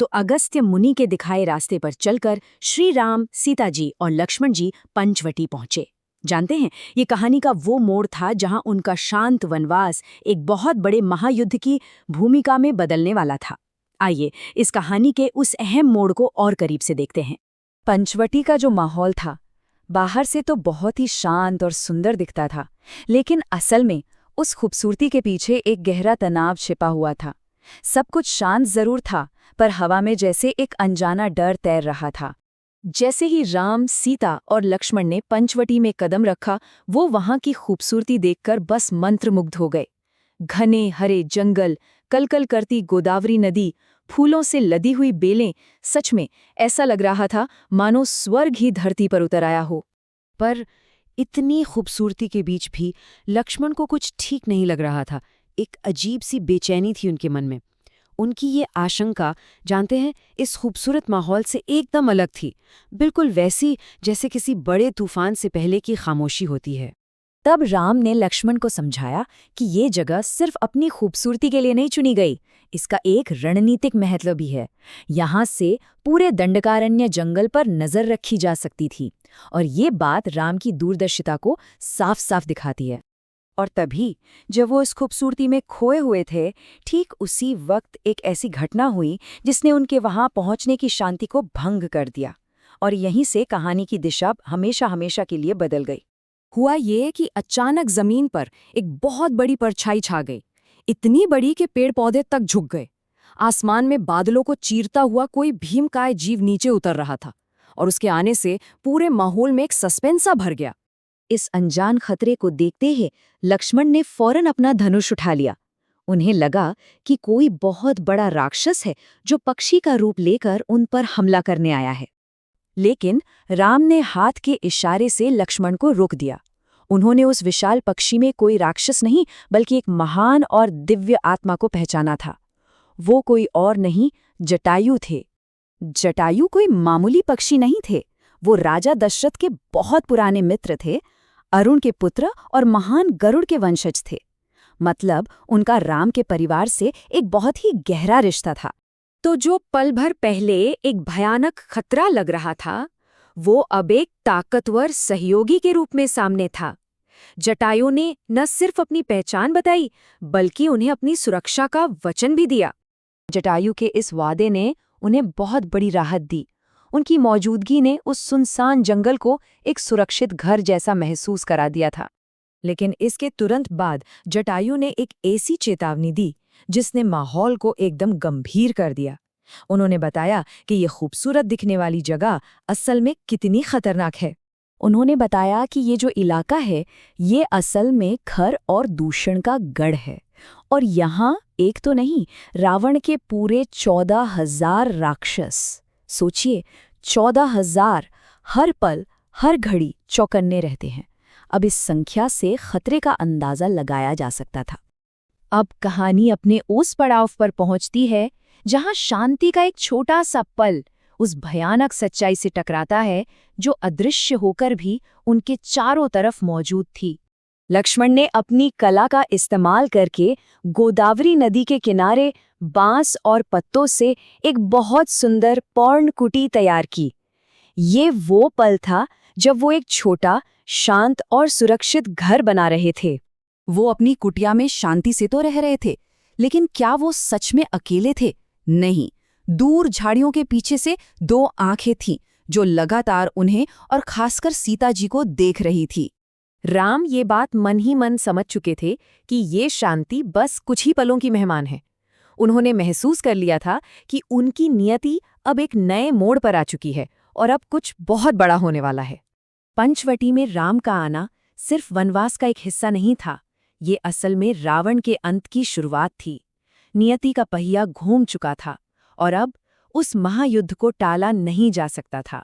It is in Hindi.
तो अगस्त्य मुनि के दिखाए रास्ते पर चलकर श्री राम, सीता जी और लक्ष्मण जी पंचवटी पहुंचे। जानते हैं, ये कहानी का वो मोड़ था जहां उनका शांत वनवास एक बहुत बड़े महायुद्ध की भूमिका में बदलने वाला था। आइए इस कहानी के उस अहम मोड़ को और करीब से देखते हैं। पंचवटी का जो माहौल था, बाहर से तो बहुत ही शांत और सुंदर दिखता था, लेकिन असल में उस खूबसूरती के पीछे एक गहरा तनाव छिपा हुआ था। सब कुछ शांत जरूर था, पर हवा में जैसे एक अनजाना डर तैर रहा था। जैसे ही राम, सीता और लक्ष्मण ने पंचवटी में कदम रखा, वो वहां की खूबसूरती देखकर बस मंत्रमुग्ध हो गए। घने हरे जंगल, कलकल करती गोदावरी नदी, फूलों से लदी हुई बेलें, सच में ऐसा लग रहा था मानो स्वर्ग ही धरती पर उतर आया हो। पर इतनी खूबसूरती के बीच भी लक्ष्मण को कुछ ठीक नहीं लग रहा था। एक अजीब सी बेचैनी थी उनके मन में। उनकी ये आशंका, जानते हैं, इस खूबसूरत माहौल से एकदम अलग थी, बिल्कुल वैसी जैसे किसी बड़े तूफान से पहले की खामोशी होती है। तब राम ने लक्ष्मण को समझाया कि ये जगह सिर्फ अपनी खूबसूरती के लिए नहीं चुनी गई, इसका एक रणनीतिक महत्व भी है। यहाँ से पूरे दंडकारण्य जंगल पर नजर रखी जा सकती थी, और ये बात राम की दूरदर्शिता को साफ साफ दिखाती है। और तभी जब वो इस खूबसूरती में खोए हुए थे, ठीक उसी वक्त एक ऐसी घटना हुई जिसने उनके वहां पहुंचने की शांति को भंग कर दिया, और यहीं से कहानी की दिशा हमेशा हमेशा के लिए बदल गई। हुआ ये कि अचानक जमीन पर एक बहुत बड़ी परछाई छा गई, इतनी बड़ी कि पेड़ पौधे तक झुक गए। आसमान में बादलों को चीरता हुआ कोई भीमकाय जीव नीचे उतर रहा था, और उसके आने से पूरे माहौल में एक सस्पेंस सा भर गया। इस अनजान खतरे को देखते ही लक्ष्मण ने फौरन अपना धनुष उठा लिया। उन्हें लगा कि कोई बहुत बड़ा राक्षस है जो पक्षी का रूप लेकर उन पर हमला करने आया है। लेकिन राम ने हाथ के इशारे से लक्ष्मण को रोक दिया। उन्होंने उस विशाल पक्षी में कोई राक्षस नहीं, बल्कि एक महान और दिव्य आत्मा को पहचाना था। वो कोई और नहीं, जटायु थे। जटायु कोई मामूली पक्षी नहीं थे, वो राजा दशरथ के बहुत पुराने मित्र थे, अरुण के पुत्र और महान गरुड़ के वंशज थे। मतलब उनका राम के परिवार से एक बहुत ही गहरा रिश्ता था। तो जो पल भर पहले एक भयानक खतरा लग रहा था, वो अब एक ताकतवर सहयोगी के रूप में सामने था। जटायु ने न सिर्फ अपनी पहचान बताई, बल्कि उन्हें अपनी सुरक्षा का वचन भी दिया। जटायु के इस वादे ने उन्हें बहुत बड़ी राहत दी। उनकी मौजूदगी ने उस सुनसान जंगल को एक सुरक्षित घर जैसा महसूस करा दिया था। लेकिन इसके तुरंत बाद जटायु ने एक ऐसी चेतावनी दी जिसने माहौल को एकदम गंभीर कर दिया। उन्होंने बताया कि ये खूबसूरत दिखने वाली जगह असल में कितनी खतरनाक है। उन्होंने बताया कि ये जो इलाका है, ये असल में खर और दूषण का गढ़ है, और यहाँ एक तो नहीं, रावण के पूरे 14,000 राक्षस, सोचिए 14,000, हर पल हर घड़ी चौकन्ने रहते हैं। अब इस संख्या से खतरे का अंदाजा लगाया जा सकता था। अब कहानी अपने उस पड़ाव पर पहुंचती है जहां शांति का एक छोटा सा पल उस भयानक सच्चाई से टकराता है जो अदृश्य होकर भी उनके चारों तरफ मौजूद थी। लक्ष्मण ने अपनी कला का इस्तेमाल करके गोदावरी नदी के किनारे बांस और पत्तों से एक बहुत सुंदर पर्णकुटी तैयार की। ये वो पल था जब वो एक छोटा, शांत और सुरक्षित घर बना रहे थे। वो अपनी कुटिया में शांति से तो रह रहे थे, लेकिन क्या वो सच में अकेले थे? नहीं, दूर झाड़ियों के पीछे से 2 आंखें थीं जो लगातार उन्हें और खासकर सीता जी को देख रही थी। राम ये बात मन ही मन समझ चुके थे कि ये शांति बस कुछ ही पलों की मेहमान है। उन्होंने महसूस कर लिया था कि उनकी नियति अब एक नए मोड़ पर आ चुकी है और अब कुछ बहुत बड़ा होने वाला है। पंचवटी में राम का आना सिर्फ वनवास का एक हिस्सा नहीं था, ये असल में रावण के अंत की शुरुआत थी। नियति का पहिया घूम चुका था और अब उस महायुद्ध को टाला नहीं जा सकता था।